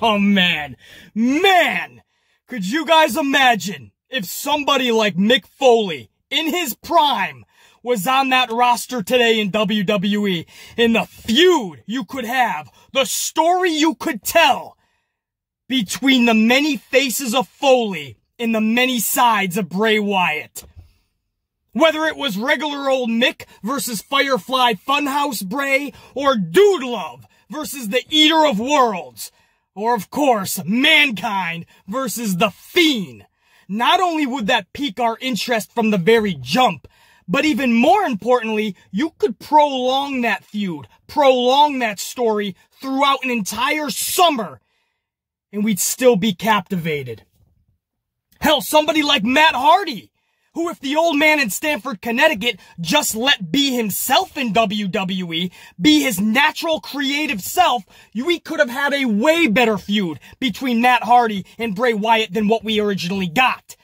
Oh, man. Man! Could you guys imagine if somebody like Mick Foley, in his prime, was on that roster today in WWE, and the feud you could have, the story you could tell between the many faces of Foley and the many sides of Bray Wyatt? Whether it was regular old Mick versus Firefly Funhouse Bray, or Dude Love versus the Eater of Worlds, or of course, Mankind versus The Fiend. Not only would that pique our interest from the very jump, but even more importantly, you could prolong that feud, prolong that story throughout an entire summer, and we'd still be captivated. Hell, somebody like Matt Hardy, who, if the old man in Stamford, Connecticut just let be himself in WWE, be his natural creative self, we could have had a way better feud between Matt Hardy and Bray Wyatt than what we originally got.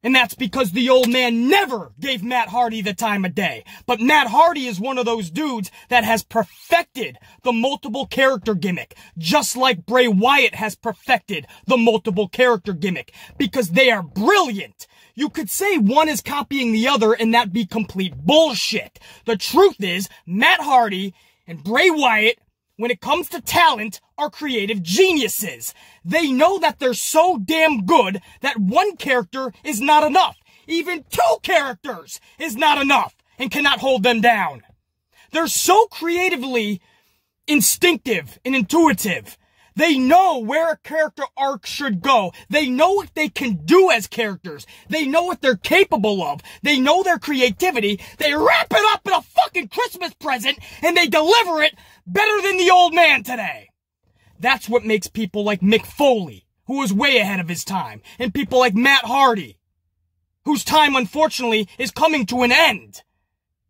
And that's because the old man never gave Matt Hardy the time of day. But Matt Hardy is one of those dudes that has perfected the multiple character gimmick, just like Bray Wyatt has perfected the multiple character gimmick, because they are brilliant. You could say one is copying the other and that'd be complete bullshit. The truth is, Matt Hardy and Bray Wyatt, when it comes to talent, are creative geniuses. They know that they're so damn good that one character is not enough. Even two characters is not enough and cannot hold them down. They're so creatively instinctive and intuitive. They know where a character arc should go. They know what they can do as characters. They know what they're capable of. They know their creativity. They wrap it up in a fucking Christmas present and they deliver it better than the old man today. That's what makes people like Mick Foley, who was way ahead of his time, and people like Matt Hardy, whose time, unfortunately, is coming to an end,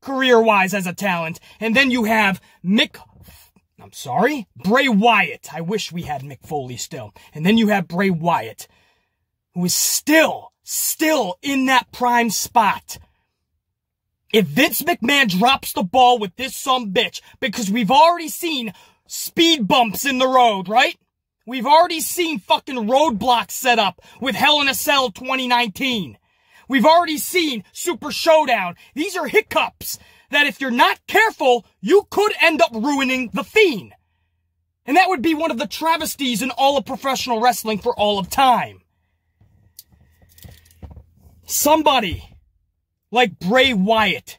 career-wise as a talent. And then you have Bray Wyatt. I wish we had Mick Foley still. And then you have Bray Wyatt, who is still in that prime spot. If Vince McMahon drops the ball with this sumbitch, because we've already seen speed bumps in the road, right? We've already seen fucking roadblocks set up with Hell in a Cell 2019. We've already seen Super Showdown. These are hiccups that if you're not careful, you could end up ruining The Fiend. And that would be one of the travesties in all of professional wrestling for all of time. Somebody like Bray Wyatt,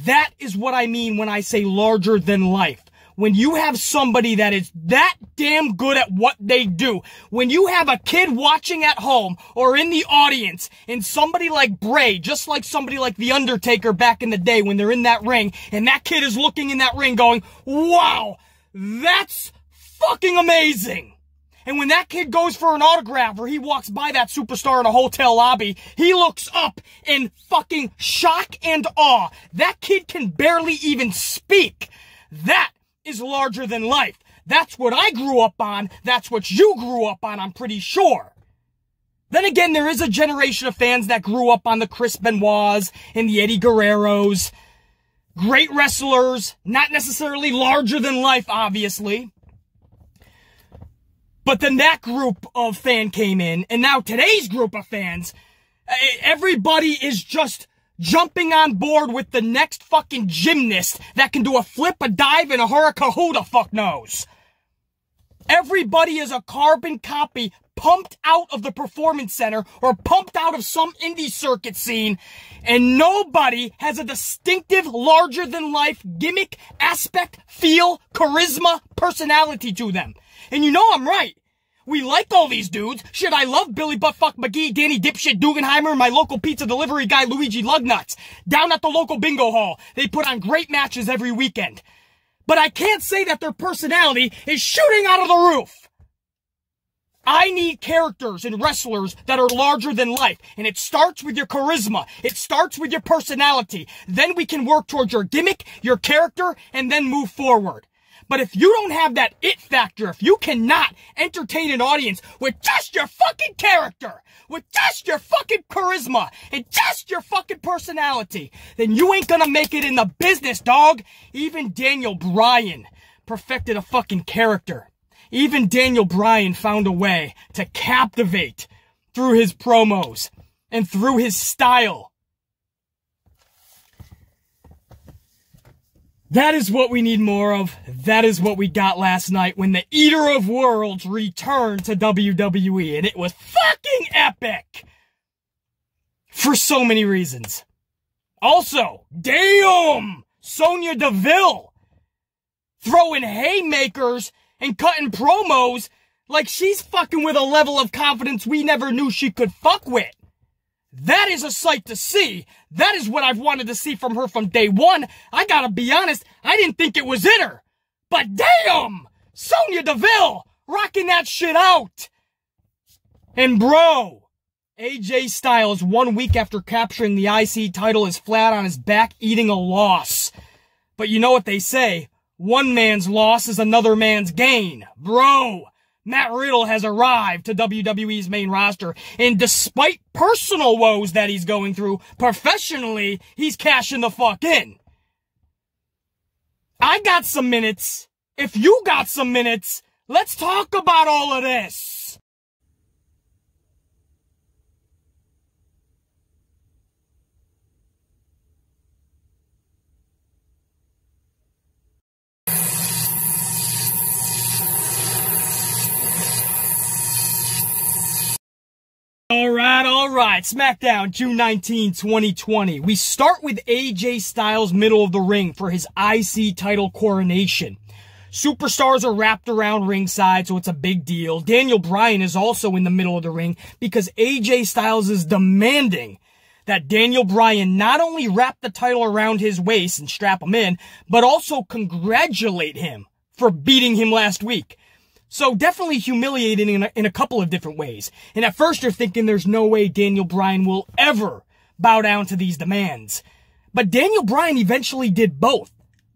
that is what I mean when I say larger than life. When you have somebody that is that damn good at what they do, when you have a kid watching at home or in the audience and somebody like Bray, just like somebody like The Undertaker back in the day when they're in that ring, and that kid is looking in that ring going, wow, that's fucking amazing. And when that kid goes for an autograph or he walks by that superstar in a hotel lobby, he looks up in fucking shock and awe. That kid can barely even speak. That is larger than life. That's what I grew up on. That's what you grew up on, I'm pretty sure. Then again, there is a generation of fans that grew up on the Chris Benoits and the Eddie Guerreros. Great wrestlers, not necessarily larger than life, obviously. But then that group of fan came in, and now today's group of fans, everybody is just jumping on board with the next fucking gymnast that can do a flip, a dive, and a hurricane. Who the fuck knows? Everybody is a carbon copy pumped out of the performance center or pumped out of some indie circuit scene, and nobody has a distinctive larger than life gimmick, aspect, feel, charisma, personality to them. And you know I'm right. We like all these dudes. Shit, I love Billy Buttfuck McGee, Danny Dipshit Dugenheimer, my local pizza delivery guy, Luigi Lugnuts. Down at the local bingo hall, they put on great matches every weekend. But I can't say that their personality is shooting out of the roof. I need characters and wrestlers that are larger than life. And it starts with your charisma. It starts with your personality. Then we can work towards your gimmick, your character, and then move forward. But if you don't have that it factor, if you cannot entertain an audience with just your fucking character, with just your fucking charisma, and just your fucking personality, then you ain't gonna make it in the business, dog. Even Daniel Bryan perfected a fucking character. Even Daniel Bryan found a way to captivate through his promos and through his style. That is what we need more of. That is what we got last night when the Eater of Worlds returned to WWE. And it was fucking epic. For so many reasons. Also, damn! Sonya Deville! Throwing haymakers and cutting promos like she's fucking with a level of confidence we never knew she could fuck with. That is a sight to see. That is what I've wanted to see from her from day one. I gotta be honest, I didn't think it was in her. But damn! Sonya Deville! Rocking that shit out! And bro, AJ Styles 1 week after capturing the IC title is flat on his back eating a loss. But you know what they say, one man's loss is another man's gain. Bro, Matt Riddle has arrived to WWE's main roster, and despite personal woes that he's going through, professionally, he's cashing the fuck in. I got some minutes. If you got some minutes, let's talk about all of this. Alright, Smackdown, June 19, 2020. We start with AJ Styles middle of the ring for his IC title coronation. Superstars are wrapped around ringside, so it's a big deal. Daniel Bryan is also in the middle of the ring because AJ Styles is demanding that Daniel Bryan not only wrap the title around his waist and strap him in, but also congratulate him for beating him last week. So definitely humiliating in a couple of different ways. And at first you're thinking there's no way Daniel Bryan will ever bow down to these demands. But Daniel Bryan eventually did both.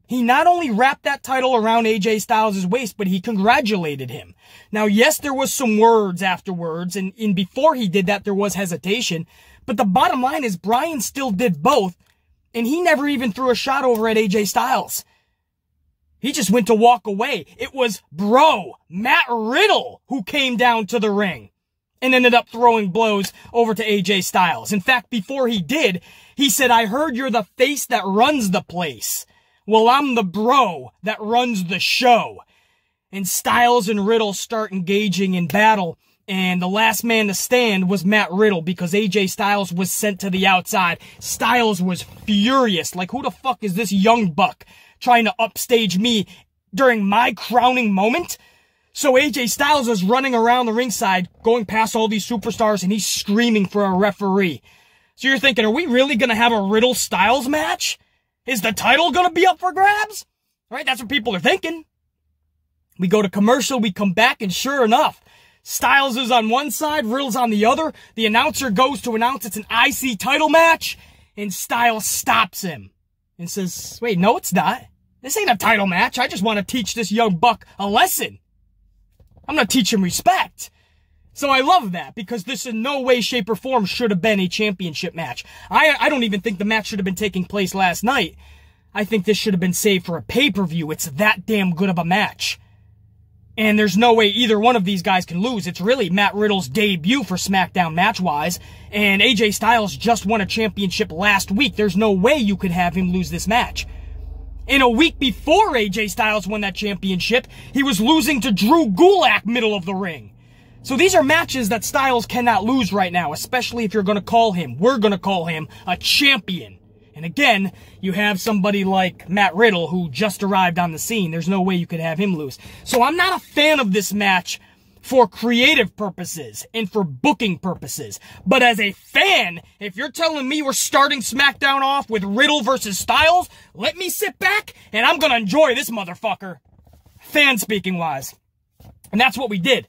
He not only wrapped that title around AJ Styles' waist, but he congratulated him. Now, yes, there was some words afterwards, and before he did that, there was hesitation. But the bottom line is Bryan still did both, and he never even threw a shot over at AJ Styles. He just went to walk away. It was bro, Matt Riddle, who came down to the ring and ended up throwing blows over to AJ Styles. In fact, before he did, he said, "I heard you're the face that runs the place. Well, I'm the bro that runs the show." And Styles and Riddle start engaging in battle, and the last man to stand was Matt Riddle because AJ Styles was sent to the outside. Styles was furious. Like, who the fuck is this young buck trying to upstage me during my crowning moment? So AJ Styles is running around the ringside, going past all these superstars, and he's screaming for a referee. So you're thinking, are we really going to have a Riddle-Styles match? Is the title going to be up for grabs? Right, that's what people are thinking. We go to commercial, we come back, and sure enough, Styles is on one side, Riddle's on the other. The announcer goes to announce it's an IC title match, and Styles stops him and says, "Wait, no, it's not. This ain't a title match. I just want to teach this young buck a lesson. I'm going to teach him respect." So I love that because this in no way, shape, or form should have been a championship match. I don't even think the match should have been taking place last night. I think this should have been saved for a pay-per-view. It's that damn good of a match. And there's no way either one of these guys can lose. It's really Matt Riddle's debut for SmackDown match-wise, and AJ Styles just won a championship last week. There's no way you could have him lose this match. In a week before AJ Styles won that championship, he was losing to Drew Gulak middle of the ring. So these are matches that Styles cannot lose right now, especially if you're going to call him, we're going to call him a champion. And again, you have somebody like Matt Riddle who just arrived on the scene. There's no way you could have him lose. So I'm not a fan of this match for creative purposes and for booking purposes. But as a fan, if you're telling me we're starting SmackDown off with Riddle versus Styles, let me sit back and I'm going to enjoy this motherfucker. Fan speaking wise. And that's what we did.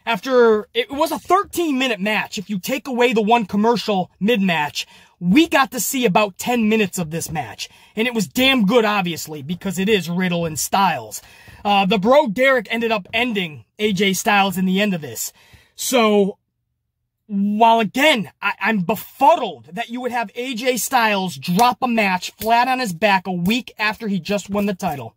After, it was a 13-minute match. If you take away the one commercial mid-match, we got to see about 10 minutes of this match. And it was damn good, obviously, because it is Riddle and Styles. The bro Derek ended up ending AJ Styles in the end of this. So, while again, I'm befuddled that you would have AJ Styles drop a match flat on his back a week after he just won the title.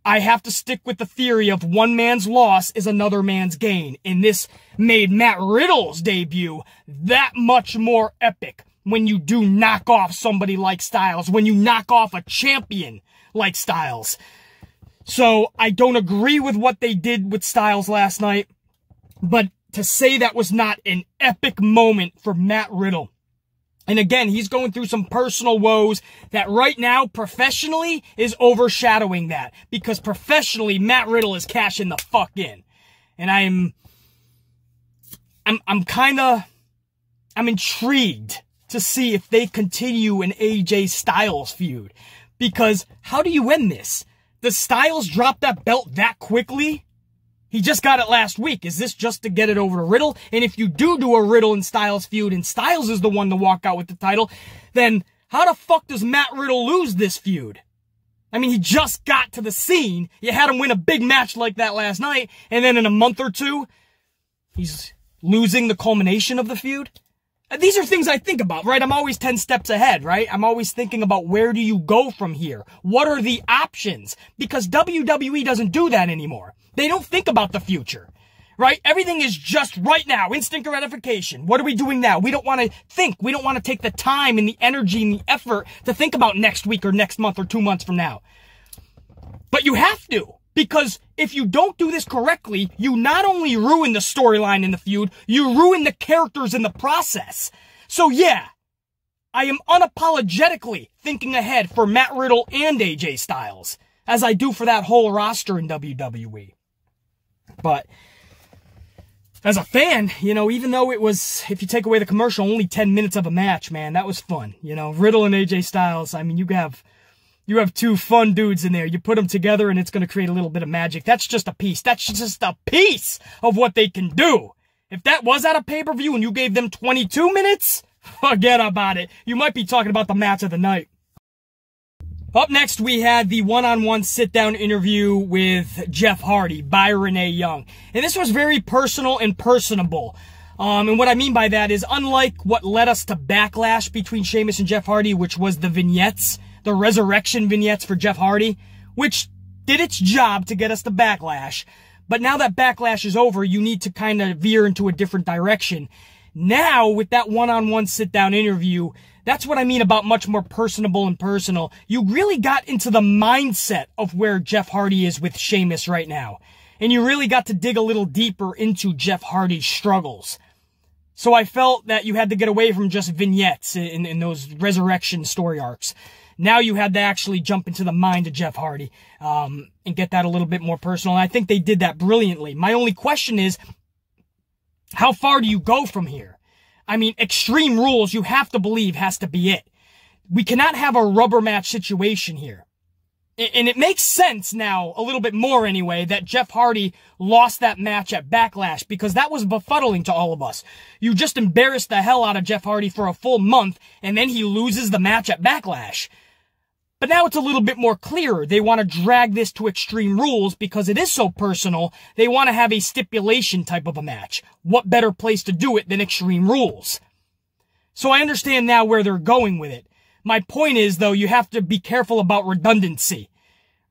I have to stick with the theory of one man's loss is another man's gain. And this made Matt Riddle's debut that much more epic when you do knock off somebody like Styles, when you knock off a champion like Styles. So I don't agree with what they did with Styles last night, but to say that was not an epic moment for Matt Riddle. And again, he's going through some personal woes that right now, professionally, is overshadowing that. Because professionally, Matt Riddle is cashing the fuck in. And I'm intrigued to see if they continue an AJ Styles feud. Because how do you end this? Does Styles drop that belt that quickly? He just got it last week. Is this just to get it over to Riddle? And if you do a Riddle and Styles feud and Styles is the one to walk out with the title, then how the fuck does Matt Riddle lose this feud? I mean, he just got to the scene. You had him win a big match like that last night, and then in a month or two, he's losing the culmination of the feud? These are things I think about, right? I'm always 10 steps ahead, right? I'm always thinking about where do you go from here? What are the options? Because WWE doesn't do that anymore. They don't think about the future, right? Everything is just right now, instant gratification. What are we doing now? We don't want to think. We don't want to take the time and the energy and the effort to think about next week or next month or 2 months from now. But you have to, because if you don't do this correctly, you not only ruin the storyline in the feud, you ruin the characters in the process. So yeah, I am unapologetically thinking ahead for Matt Riddle and AJ Styles, as I do for that whole roster in WWE. But as a fan, you know, even though it was, if you take away the commercial, only 10 minutes of a match, man, that was fun. You know, Riddle and AJ Styles, I mean, you have two fun dudes in there. You put them together and it's going to create a little bit of magic. That's just a piece. That's just a piece of what they can do. If that was at a pay-per-view and you gave them 22 minutes, forget about it. You might be talking about the match of the night. Up next, we had the one-on-one sit-down interview with Jeff Hardy by Renee Young. And this was very personal and personable. And what I mean by that is, unlike what led us to backlash between Sheamus and Jeff Hardy, which was the vignettes, the resurrection vignettes for Jeff Hardy, which did its job to get us to backlash. But now that backlash is over, you need to kind of veer into a different direction. Now, with that one-on-one sit-down interview, that's what I mean about much more personable and personal. You really got into the mindset of where Jeff Hardy is with Sheamus right now. And you really got to dig a little deeper into Jeff Hardy's struggles. So I felt that you had to get away from just vignettes in those resurrection story arcs. Now you had to actually jump into the mind of Jeff Hardy and get that a little bit more personal. And I think they did that brilliantly. My only question is, how far do you go from here? I mean, Extreme Rules, you have to believe, has to be it. We cannot have a rubber match situation here. And it makes sense now, a little bit more anyway, that Jeff Hardy lost that match at Backlash, because that was befuddling to all of us. You just embarrassed the hell out of Jeff Hardy for a full month, and then he loses the match at Backlash. But now it's a little bit more clear. They want to drag this to Extreme Rules because it is so personal. They want to have a stipulation type of a match. What better place to do it than Extreme Rules? So I understand now where they're going with it. My point is, though, you have to be careful about redundancy,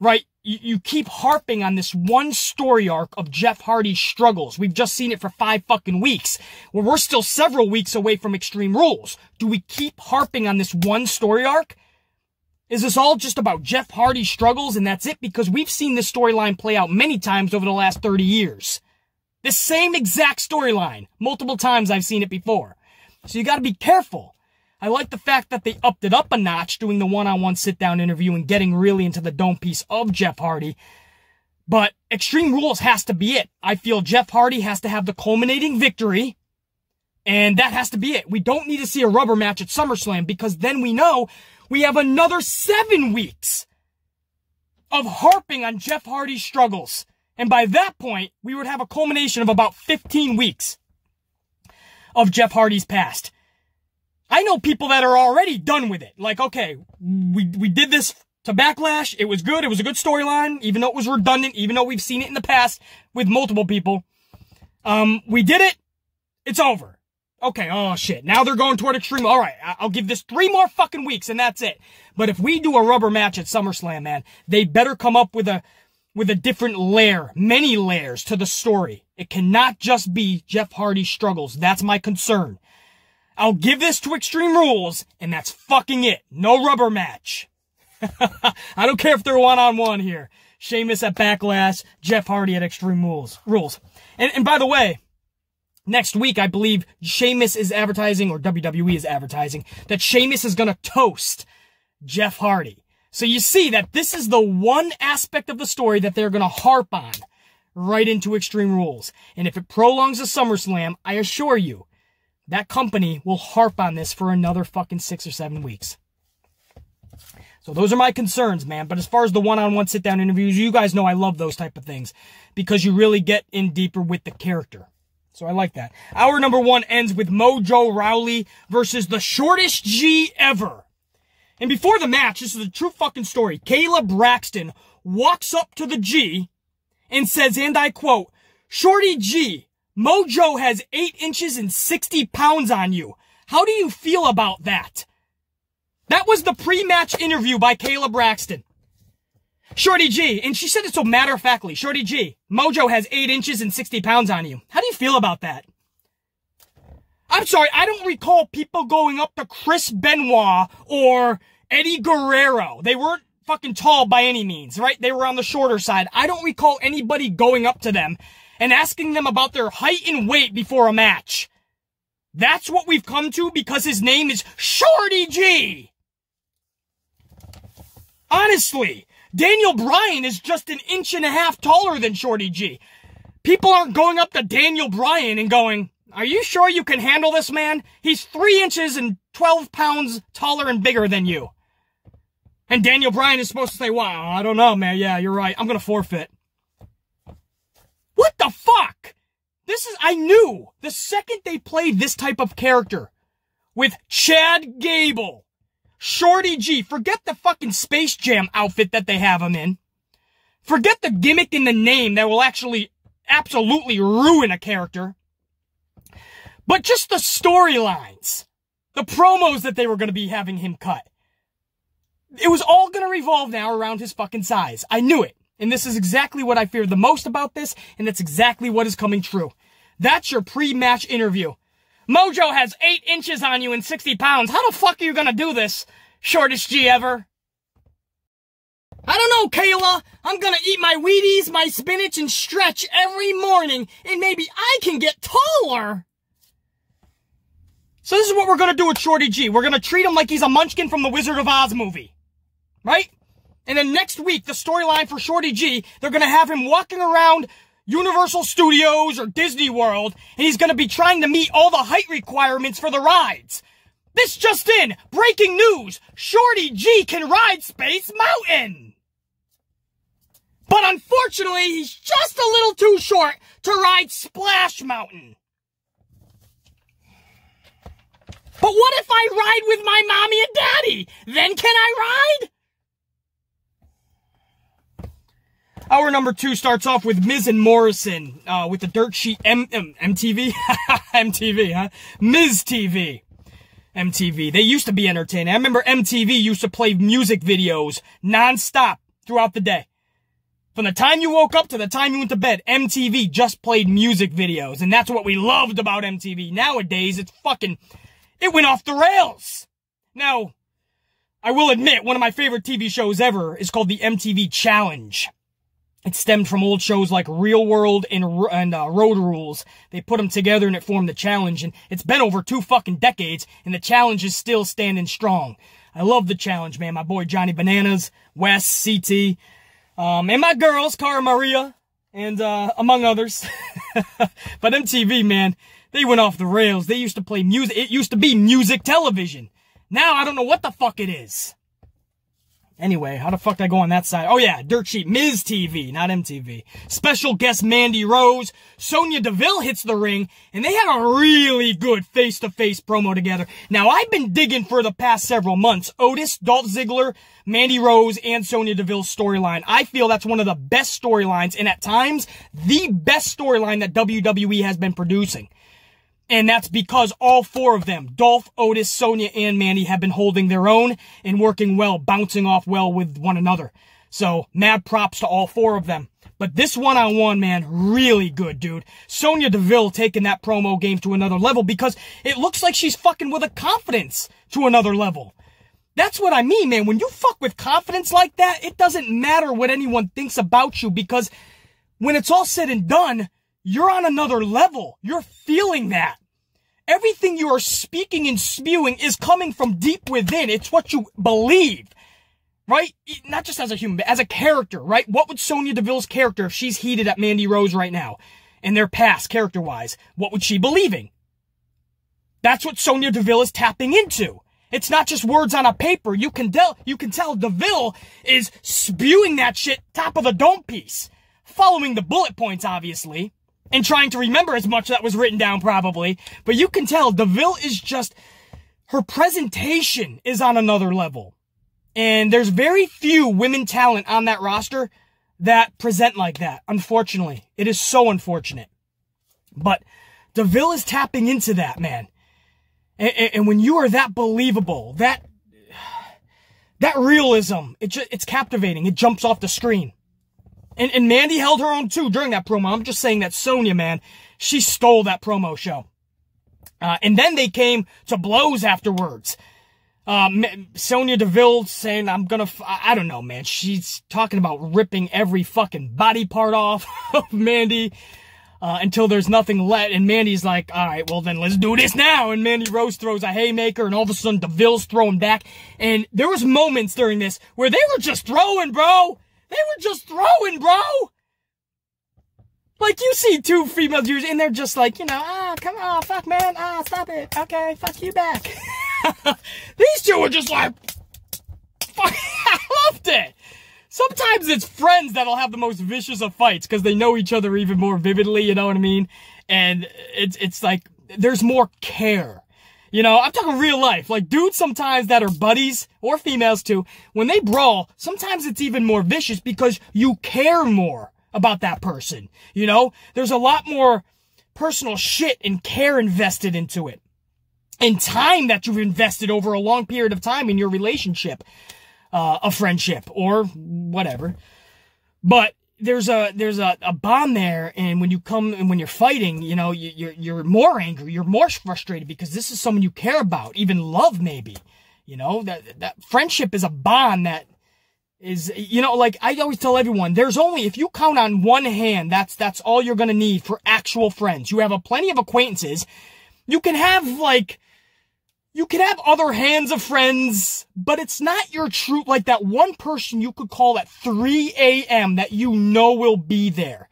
right? You keep harping on this one story arc of Jeff Hardy's struggles. We've just seen it for 5 fucking weeks. Well, we're still several weeks away from Extreme Rules. Do we keep harping on this one story arc? Is this all just about Jeff Hardy's struggles and that's it? Because we've seen this storyline play out many times over the last 30 years. The same exact storyline. Multiple times I've seen it before. So you gotta be careful. I like the fact that they upped it up a notch doing the one-on-one sit-down interview and getting really into the dome piece of Jeff Hardy. But Extreme Rules has to be it. I feel Jeff Hardy has to have the culminating victory. And that has to be it. We don't need to see a rubber match at SummerSlam, because then we know we have another 7 weeks of harping on Jeff Hardy's struggles. And by that point, we would have a culmination of about 15 weeks of Jeff Hardy's past. I know people that are already done with it. Like, okay, we did this to Backlash. It was good. It was a good storyline, even though it was redundant, even though we've seen it in the past with multiple people. We did it. It's over. Okay, oh shit, now they're going toward Extreme. All right, I'll give this 3 more fucking weeks and that's it. But if we do a rubber match at SummerSlam, man, they better come up with a with a different layer, many layers to the story. It cannot just be Jeff Hardy's struggles. That's my concern. I'll give this to Extreme Rules, and that's fucking it. No rubber match. I don't care if they're one-on-one here. Sheamus at Backlash, Jeff Hardy at Extreme Rules. And by the way, next week, I believe Sheamus is advertising, or WWE is advertising, that Sheamus is gonna toast Jeff Hardy. So you see that this is the one aspect of the story that they're gonna harp on right into Extreme Rules. And if it prolongs the SummerSlam, I assure you, that company will harp on this for another fucking 6 or 7 weeks. So those are my concerns, man. But as far as the one-on-one sit-down interviews, you guys know I love those type of things because you really get in deeper with the character. So I like that. Hour number 1 ends with Mojo Rawley versus the shortest G ever. And before the match, this is a true fucking story. Kayla Braxton walks up to the G and says, and I quote, "Shorty G, Mojo has 8 inches and 60 pounds on you. How do you feel about that?" That was the pre-match interview by Kayla Braxton. Shorty G, and she said it so matter-of-factly. Shorty G, Mojo has 8 inches and 60 pounds on you. How do you feel about that? I'm sorry, I don't recall people going up to Chris Benoit or Eddie Guerrero. They weren't fucking tall by any means, right? They were on the shorter side. I don't recall anybody going up to them and asking them about their height and weight before a match. That's what we've come to because his name is Shorty G. Honestly, Daniel Bryan is just 1.5 inches taller than Shorty G. People aren't going up to Daniel Bryan and going, "Are you sure you can handle this, man? He's 3 inches and 12 pounds taller and bigger than you." And Daniel Bryan is supposed to say, "Wow, I don't know, man. Yeah, you're right. I'm going to forfeit." What the fuck? I knew the second they played this type of character with Chad Gable, Shorty G, forget the fucking Space Jam outfit that they have him in. Forget the gimmick in the name that will actually absolutely ruin a character. But just the storylines, the promos that they were going to be having him cut. It was all going to revolve now around his fucking size. I knew it. And this is exactly what I feared the most about this, and that's exactly what is coming true. That's your pre-match interview. Mojo has 8 inches on you and 60 pounds. How the fuck are you going to do this, shortest G ever? I don't know, Kayla. I'm going to eat my Wheaties, my spinach, and stretch every morning, and maybe I can get taller. So this is what we're going to do with Shorty G. We're going to treat him like he's a munchkin from the Wizard of Oz movie. Right? And then next week, the storyline for Shorty G, they're going to have him walking around Universal Studios or Disney World, and he's going to be trying to meet all the height requirements for the rides. This just in, breaking news, Shorty G can ride Space Mountain. But unfortunately, he's just a little too short to ride Splash Mountain. But what if I ride with my mommy and daddy? Then can I ride? Hour number 2 starts off with Miz and Morrison, with the Dirt Sheet MTV? MTV, huh? Miz TV. MTV. They used to be entertaining. I remember MTV used to play music videos non-stop throughout the day. From the time you woke up to the time you went to bed, MTV just played music videos. And that's what we loved about MTV. Nowadays, it went off the rails. Now, I will admit, one of my favorite TV shows ever is called the MTV Challenge. It stemmed from old shows like Real World and Road Rules. They put them together and it formed the Challenge. And it's been over 2 fucking decades, and the Challenge is still standing strong. I love the Challenge, man. My boy Johnny Bananas, Wes, CT, and my girls, Cara Maria, and among others. But MTV, man, they went off the rails. They used to play music. It used to be music television. Now I don't know what the fuck it is. Anyway, how the fuck did I go on that side? Oh yeah, Dirt Sheet, Miz TV, not MTV. Special guest Mandy Rose. Sonya Deville hits the ring, and they had a really good face-to-face promo together. Now, I've been digging for the past several months Otis, Dolph Ziggler, Mandy Rose, and Sonya Deville's storyline. I feel that's one of the best storylines, and at times, the best storyline that WWE has been producing. And that's because all 4 of them, Dolph, Otis, Sonya, and Mandy, have been holding their own and working well, bouncing off well with one another. So, mad props to all 4 of them. But this one-on-one, man, really good, dude. Sonya Deville taking that promo game to another level because it looks like she's fucking with a confidence to another level. That's what I mean, man. When you fuck with confidence like that, it doesn't matter what anyone thinks about you because when it's all said and done, you're on another level. You're feeling that. Everything you are speaking and spewing is coming from deep within. It's what you believe. Right? Not just as a human, but as a character, right? What would Sonya Deville's character, if she's heated at Mandy Rose right now, in their past, character-wise, what would she be believing? That's what Sonya Deville is tapping into. It's not just words on a paper. You can tell Deville is spewing that shit top of the dome piece. Following the bullet points, obviously, and trying to remember as much that was written down, probably. But you can tell Deville is just, her presentation is on another level. And there's very few women talent on that roster that present like that, unfortunately. It is so unfortunate. But Deville is tapping into that, man. And when you are that believable, that realism, it's captivating. It jumps off the screen. And Mandy held her own too during that promo. I'm just saying that Sonya, man, she stole that promo show. And then they came to blows afterwards. Sonya Deville saying, I don't know, man. She's talking about ripping every fucking body part off of Mandy, until there's nothing left. And Mandy's like, all right, well then let's do this now. And Mandy Rose throws a haymaker and all of a sudden Deville's throwing back. And there was moments during this where they were just throwing, bro. They were just throwing, bro. Like, you see 2 female dudes and they're just like, you know, come on, fuck, man. Stop it. Okay, fuck you back. These 2 were just like, fuck, I loved it. Sometimes it's friends that'll have the most vicious of fights because they know each other even more vividly, you know what I mean? And it's like, there's more care. You know, I'm talking real life. Like, dudes sometimes that are buddies, or females too, when they brawl, sometimes it's even more vicious because you care more about that person. You know, there's a lot more personal shit and care invested into it. And time that you've invested over a long period of time in your relationship, a friendship, or whatever. But there's a bond there, and when you come and when you're fighting, you know, you're more angry, you're more frustrated because this is someone you care about, even love maybe. You know, that friendship is a bond that is, you know, like I always tell everyone, there's only, if you count on one hand, that's all you're gonna need for actual friends. You have plenty of acquaintances. You can have other hands of friends, but it's not your true, like that one person you could call at 3 a.m. that you know will be there.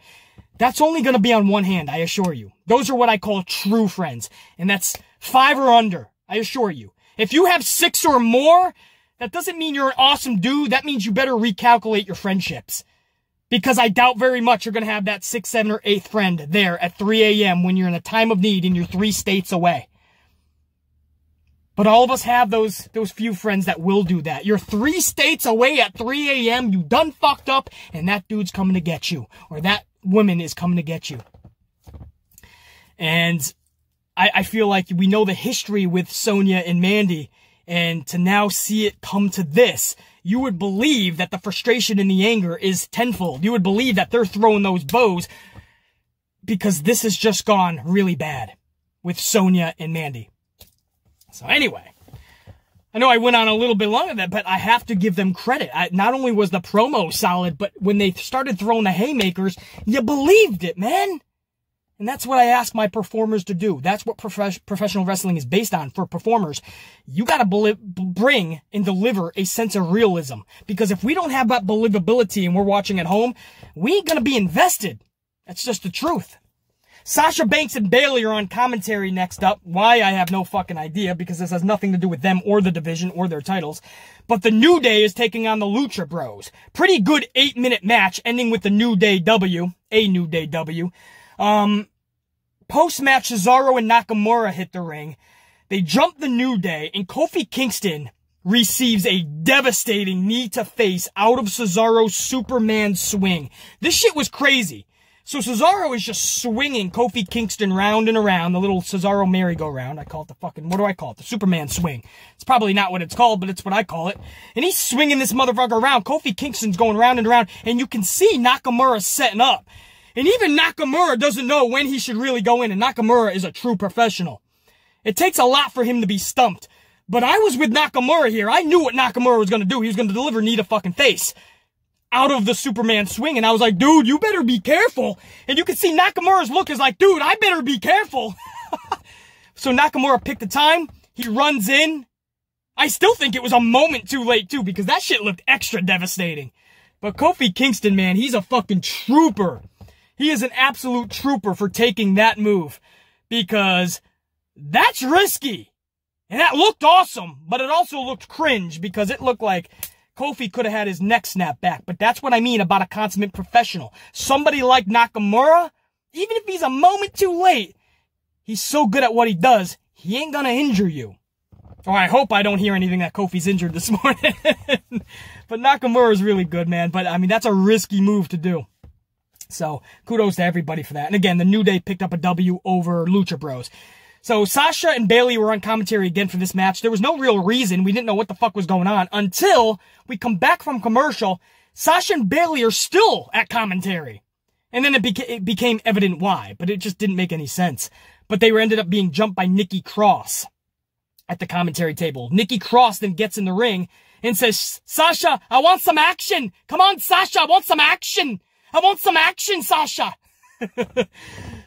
That's only going to be on one hand, I assure you. Those are what I call true friends. And that's 5 or under, I assure you. If you have 6 or more, that doesn't mean you're an awesome dude. That means you better recalculate your friendships. Because I doubt very much you're going to have that 6th, 7th, or 8th friend there at 3 a.m. when you're in a time of need and you're 3 states away. But all of us have those few friends that will do that. You're 3 states away at 3 a.m. You done fucked up, and that dude's coming to get you. Or that woman is coming to get you. And I feel like we know the history with Sonya and Mandy. And to now see it come to this, you would believe that the frustration and the anger is tenfold. You would believe that they're throwing those bows because this has just gone really bad with Sonya and Mandy. So anyway, I know I went on a little bit longer than that, but I have to give them credit. Not only was the promo solid, but when they started throwing the haymakers, you believed it, man. And that's what I ask my performers to do. That's what professional wrestling is based on for performers. You gotta bring and deliver a sense of realism. Because if we don't have that believability and we're watching at home, we ain't gonna be invested. That's just the truth. Sasha Banks and Bayley are on commentary next up. Why, I have no fucking idea, because this has nothing to do with them or the division or their titles. But the New Day is taking on the Lucha Bros. Pretty good 8-minute match, ending with the New Day W. A New Day W. Post-match, Cesaro and Nakamura hit the ring. They jump the New Day, and Kofi Kingston receives a devastating knee to face out of Cesaro's Superman swing. This shit was crazy. So Cesaro is just swinging Kofi Kingston round and around, the little Cesaro merry-go-round. I call it the fucking, what do I call it? The Superman swing. It's probably not what it's called, but it's what I call it. And he's swinging this motherfucker around. Kofi Kingston's going round and around, and you can see Nakamura setting up. And even Nakamura doesn't know when he should really go in, and Nakamura is a true professional. It takes a lot for him to be stumped. But I was with Nakamura here. I knew what Nakamura was going to do. He was going to deliver knee to fucking face out of the Superman swing, and I was like, dude, you better be careful. And you can see Nakamura's look is like, dude, I better be careful. So Nakamura picked the time. He runs in. I still think it was a moment too late, too, because that shit looked extra devastating. But Kofi Kingston, man, he's a fucking trooper. He is an absolute trooper for taking that move, because that's risky. And that looked awesome, but it also looked cringe, because it looked like Kofi could have had his neck snapped back. But that's what I mean about a consummate professional. Somebody like Nakamura, even if he's a moment too late, he's so good at what he does, he ain't gonna injure you. Or I hope I don't hear anything that Kofi's injured this morning. But Nakamura is really good, man. But, I mean, that's a risky move to do. So, kudos to everybody for that. And again, the New Day picked up a W over Lucha Bros. So, Sasha and Bayley were on commentary again for this match. There was no real reason. We didn't know what the fuck was going on until we come back from commercial. Sasha and Bayley are still at commentary. And then it became evident why, but it just didn't make any sense. But they ended up being jumped by Nikki Cross at the commentary table. Nikki Cross then gets in the ring and says, Sasha, I want some action. Come on, Sasha, I want some action. I want some action, Sasha.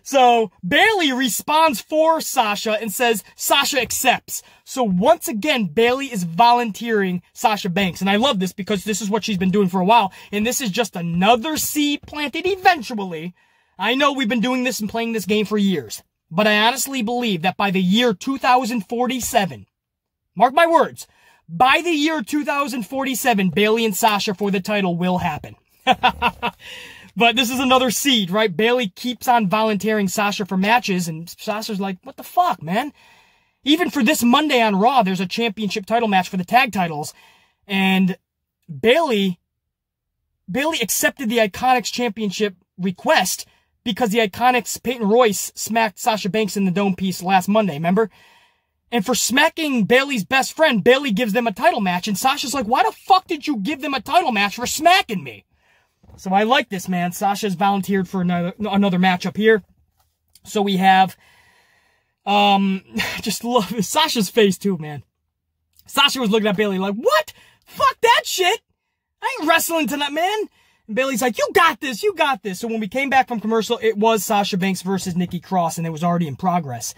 So Bayley responds for Sasha and says Sasha accepts. So once again, Bayley is volunteering Sasha Banks. And I love this because this is what she's been doing for a while. And this is just another seed planted eventually. I know we've been doing this and playing this game for years. But I honestly believe that by the year 2047, mark my words, by the year 2047, Bayley and Sasha for the title will happen. But this is another seed, right? Bayley keeps on volunteering Sasha for matches, and Sasha's like, what the fuck, man? Even for this Monday on Raw, there's a championship title match for the tag titles, and Bayley accepted the Iconics championship request because the Iconics, Peyton Royce, smacked Sasha Banks in the dome piece last Monday, remember? And for smacking Bayley's best friend, Bayley gives them a title match, and Sasha's like, why the fuck did you give them a title match for smacking me? So I like this, man. Sasha's volunteered for another matchup here. So we have, just love Sasha's face too, man. Sasha was looking at Bayley like, what? Fuck that shit. I ain't wrestling tonight, man. And Bayley's like, you got this, you got this. So when we came back from commercial, it was Sasha Banks versus Nikki Cross, and it was already in progress.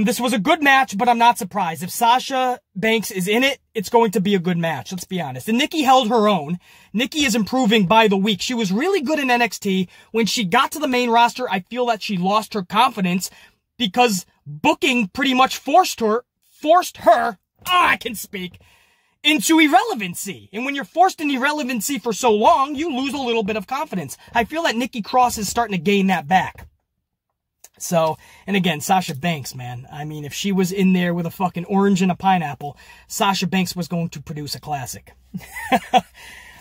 This was a good match, but I'm not surprised. If Sasha Banks is in it, it's going to be a good match, let's be honest. And Nikki held her own. Nikki is improving by the week. She was really good in NXT. When she got to the main roster, I feel that she lost her confidence because booking pretty much forced her, I can speak, into irrelevancy. And when you're forced into irrelevancy for so long, you lose a little bit of confidence. I feel that Nikki Cross is starting to gain that back. So, and again, Sasha Banks, man. I mean, if she was in there with a fucking orange and a pineapple, Sasha Banks was going to produce a classic.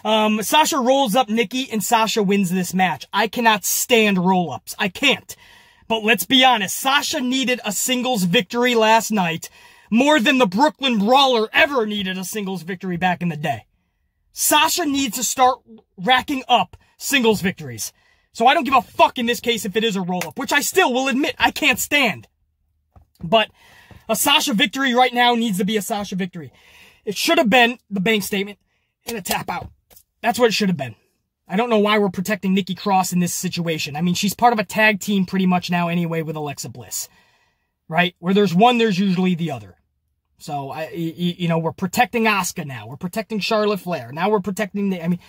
Sasha rolls up Nikki, and Sasha wins this match. I cannot stand roll-ups. I can't. But let's be honest, Sasha needed a singles victory last night more than the Brooklyn Brawler ever needed a singles victory back in the day. Sasha needs to start racking up singles victories. So I don't give a fuck in this case if it is a roll-up, which I still will admit I can't stand. But a Sasha victory right now needs to be a Sasha victory. It should have been the bank statement and a tap out. That's what it should have been. I don't know why we're protecting Nikki Cross in this situation. I mean, she's part of a tag team pretty much now anyway with Alexa Bliss. Right? Where there's one, there's usually the other. So, you know, we're protecting Asuka now. We're protecting Charlotte Flair. Now we're protecting I mean,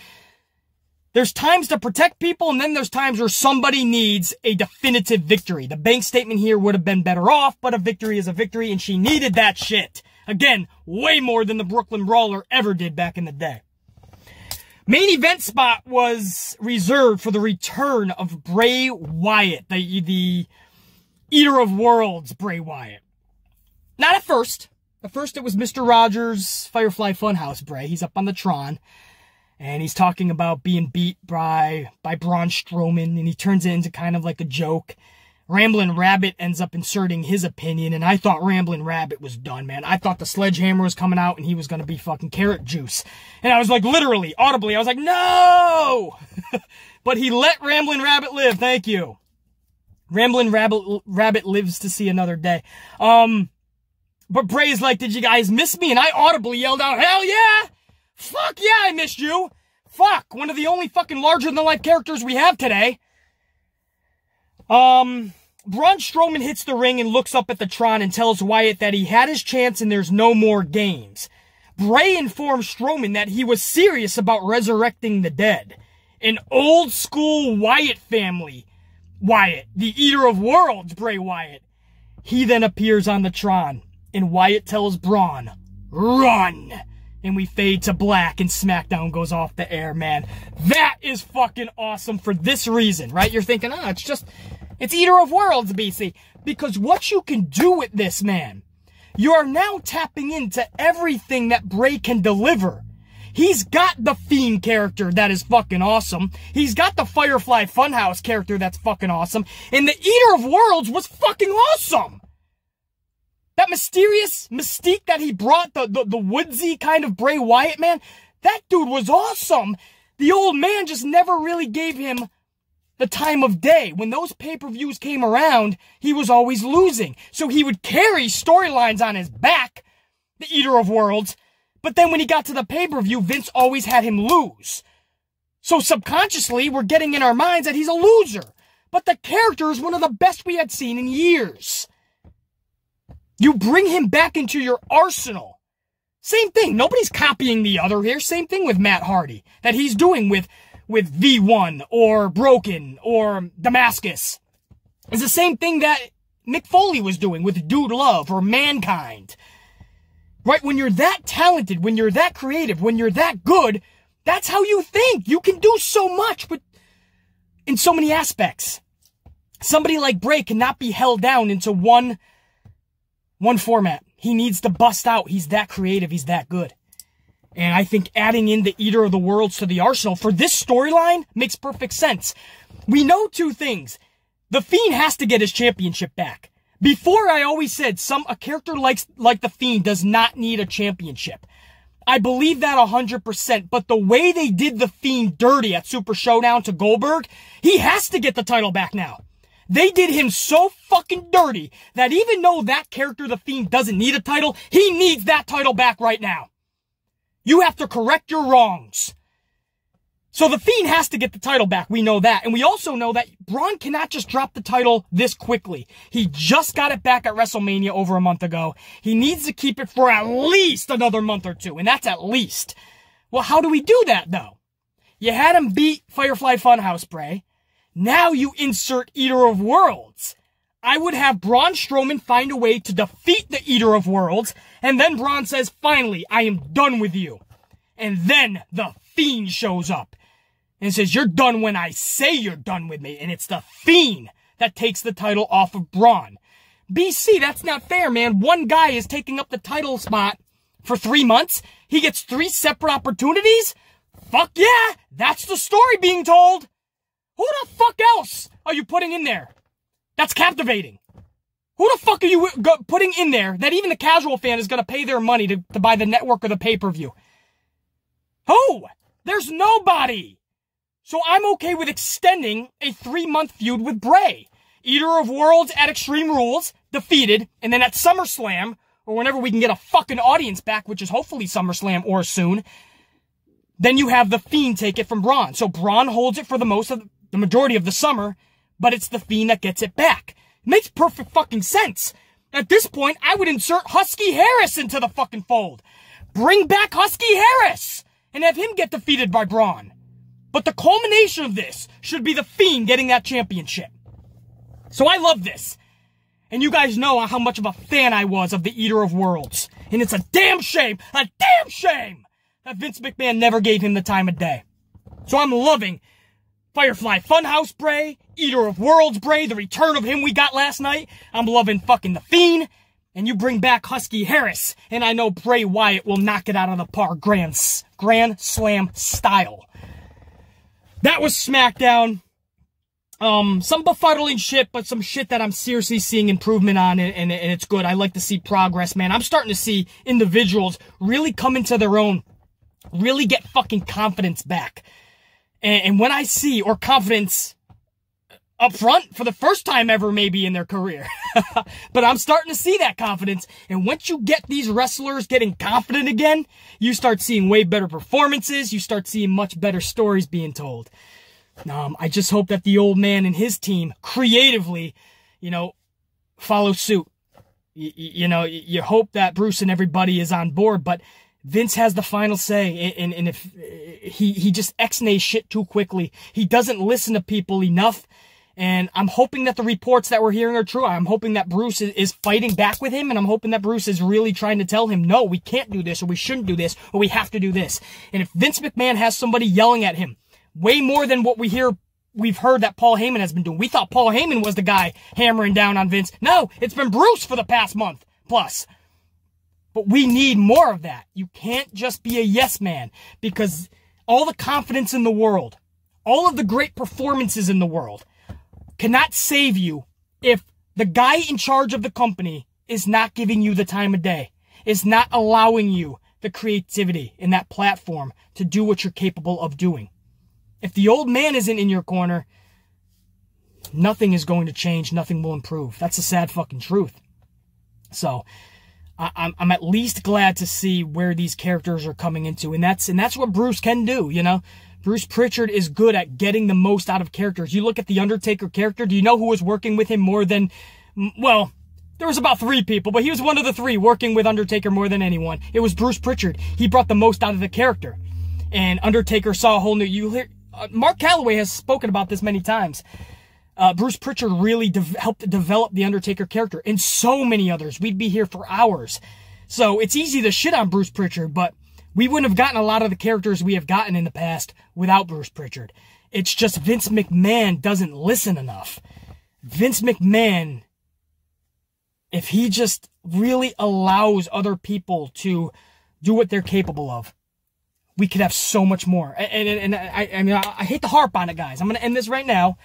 there's times to protect people, and then there's times where somebody needs a definitive victory. The bank statement here would have been better off, but a victory is a victory, and she needed that shit. Again, way more than the Brooklyn Brawler ever did back in the day. Main event spot was reserved for the return of Bray Wyatt, the Eater of Worlds Bray Wyatt. Not at first. At first it was Mr. Rogers' Firefly Funhouse Bray. He's up on the Tron. And he's talking about being beat by Braun Strowman, and he turns it into kind of like a joke. Ramblin' Rabbit ends up inserting his opinion, and I thought Ramblin' Rabbit was done, man. I thought the sledgehammer was coming out, and he was going to be fucking carrot juice. And I was like, literally, audibly, I was like, no! But he let Ramblin' Rabbit live, thank you. Ramblin' Rabbit lives to see another day. But Bray's like, did you guys miss me? And I audibly yelled out, hell yeah! Fuck yeah, I missed you! Fuck, one of the only fucking larger-than-life characters we have today. Braun Strowman hits the ring and looks up at the Tron and tells Wyatt that he had his chance and there's no more games. Bray informs Strowman that he was serious about resurrecting the dead. An old-school Wyatt family. Wyatt, the Eater of Worlds, Bray Wyatt. He then appears on the Tron, and Wyatt tells Braun, run! And we fade to black, and SmackDown goes off the air, man. That is fucking awesome for this reason, right? You're thinking, it's Eater of Worlds, BC. Because what you can do with this, man, you are now tapping into everything that Bray can deliver. He's got the Fiend character that is fucking awesome. He's got the Firefly Funhouse character that's fucking awesome. And the Eater of Worlds was fucking awesome. That mysterious mystique that he brought, the woodsy kind of Bray Wyatt, man, that dude was awesome. The old man just never really gave him the time of day. When those pay-per-views came around, he was always losing. So he would carry storylines on his back, the Eater of Worlds, but then when he got to the pay-per-view, Vince always had him lose. So subconsciously, we're getting in our minds that he's a loser. But the character is one of the best we had seen in years. You bring him back into your arsenal. Same thing. Nobody's copying the other here. Same thing with Matt Hardy that he's doing with V1 or Broken or Damascus. It's the same thing that Mick Foley was doing with Dude Love or Mankind. Right? When you're that talented, when you're that creative, when you're that good, that's how you think. You can do so much in so many aspects. Somebody like Bray cannot be held down into one format. He needs to bust out. He's that creative. He's that good. And I think adding in the Eater of the Worlds to the arsenal for this storyline makes perfect sense. We know two things. The Fiend has to get his championship back. Before, I always said a character like the Fiend does not need a championship. I believe that 100%, but the way they did the Fiend dirty at Super Showdown to Goldberg, he has to get the title back now. They did him so fucking dirty that even though that character, the Fiend, doesn't need a title, he needs that title back right now. You have to correct your wrongs. So the Fiend has to get the title back. We know that. And we also know that Braun cannot just drop the title this quickly. He just got it back at WrestleMania over a month ago. He needs to keep it for at least another month or two. And that's at least. Well, how do we do that, though? You had him beat Firefly Funhouse, Bray. Now you insert Eater of Worlds. I would have Braun Strowman find a way to defeat the Eater of Worlds. And then Braun says, finally, I am done with you. And then the Fiend shows up. And says, you're done when I say you're done with me. And it's the Fiend that takes the title off of Braun. BC, that's not fair, man. One guy is taking up the title spot for 3 months. He gets 3 separate opportunities? Fuck yeah! That's the story being told. Who the fuck else are you putting in there? That's captivating. Who the fuck are you putting in there that even the casual fan is going to pay their money to buy the network or the pay-per-view? Who? There's nobody. So I'm okay with extending a 3-month feud with Bray. Eater of Worlds at Extreme Rules, defeated, and then at SummerSlam, or whenever we can get a fucking audience back, which is hopefully SummerSlam or soon, then you have the Fiend take it from Braun. So Braun holds it for the majority of the summer, but it's the Fiend that gets it back. It makes perfect fucking sense. At this point, I would insert Husky Harris into the fucking fold. Bring back Husky Harris and have him get defeated by Braun. But the culmination of this should be the Fiend getting that championship. So I love this. And you guys know how much of a fan I was of the Eater of Worlds. And it's a damn shame that Vince McMahon never gave him the time of day. So I'm loving Firefly Funhouse Bray, Eater of Worlds Bray, the return of him we got last night. I'm loving fucking the Fiend. and you bring back Husky Harris, and I know Bray Wyatt will knock it out of the park Grand Slam style. That was SmackDown. Some befuddling shit, but some shit that I'm seriously seeing improvement on, and it's good. I like to see progress, man. I'm starting to see individuals really come into their own, really get fucking confidence back. And when I see, or confidence up front for the first time ever maybe in their career. But I'm starting to see that confidence. And once you get these wrestlers getting confident again, you start seeing way better performances. You start seeing much better stories being told. I just hope that the old man and his team creatively, follow suit. You hope that Bruce and everybody is on board, but Vince has the final say, and if he just X-nays shit too quickly. He doesn't listen to people enough. And I'm hoping that the reports that we're hearing are true. I'm hoping that Bruce is fighting back with him, and I'm hoping that Bruce is really trying to tell him, no, we can't do this, or we shouldn't do this, or we have to do this. And if Vince McMahon has somebody yelling at him, way more than what we've heard that Paul Heyman has been doing. We thought Paul Heyman was the guy hammering down on Vince. No, it's been Bruce for the past month plus. But we need more of that. You can't just be a yes man, because all the confidence in the world, all of the great performances in the world, cannot save you if the guy in charge of the company is not giving you the time of day, is not allowing you the creativity in that platform to do what you're capable of doing. If the old man isn't in your corner, nothing is going to change, nothing will improve. That's the sad fucking truth. So I'm at least glad to see where these characters are coming into, and that's what Bruce can do, Bruce Pritchard is good at getting the most out of characters. You look at the Undertaker character, do you know who was working with him more than, well, there was about 3 people, but he was one of the 3 working with Undertaker more than anyone. It was Bruce Pritchard. He brought the most out of the character. And Undertaker saw a whole new, Mark Calloway has spoken about this many times. Bruce Pritchard really helped develop the Undertaker character, and so many others. We'd be here for hours. So it's easy to shit on Bruce Pritchard, but we wouldn't have gotten a lot of the characters we have gotten in the past without Bruce Pritchard. It's just Vince McMahon doesn't listen enough. Vince McMahon, if he just really allows other people to do what they're capable of, we could have so much more. And I hate to harp on it, guys. I'm going to end this right now.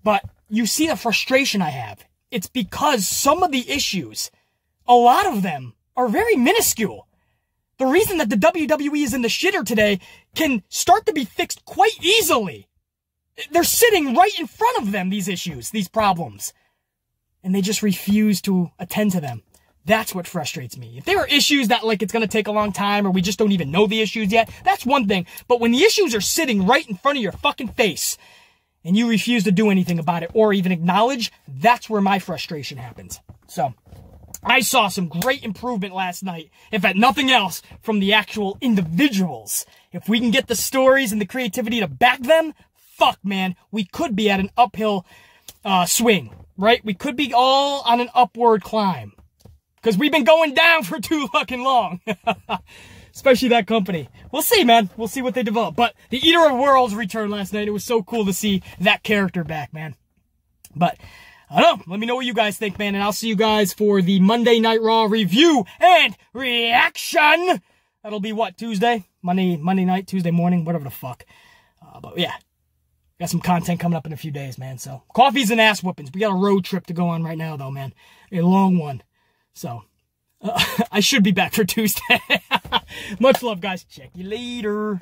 But you see the frustration I have. It's because some of the issues, a lot of them, are very minuscule. The reason that the WWE is in the shitter today can start to be fixed quite easily. They're sitting right in front of them, these issues, these problems. And they just refuse to attend to them. That's what frustrates me. If there are issues that, it's going to take a long time, or we just don't even know the issues yet, that's one thing. But when the issues are sitting right in front of your fucking face, and you refuse to do anything about it, or even acknowledge, that's where my frustration happens. So, I saw some great improvement last night, if at nothing else, from the actual individuals. If we can get the stories and the creativity to back them, fuck, man, we could be at an uphill swing, right? We could be all on an upward climb. Because we've been going down for too fucking long. Especially that company. We'll see, man. We'll see what they develop. But the Eater of Worlds returned last night. It was so cool to see that character back, man. But I don't know. Let me know what you guys think, man. And I'll see you guys for the Monday Night Raw review and reaction. That'll be what, Tuesday? Monday night, Tuesday morning, whatever the fuck. But yeah, got some content coming up in a few days, man. So coffees and ass whoopings. We got a road trip to go on right now, though, man. A long one. So I should be back for Tuesday. Much love, guys. Check you later.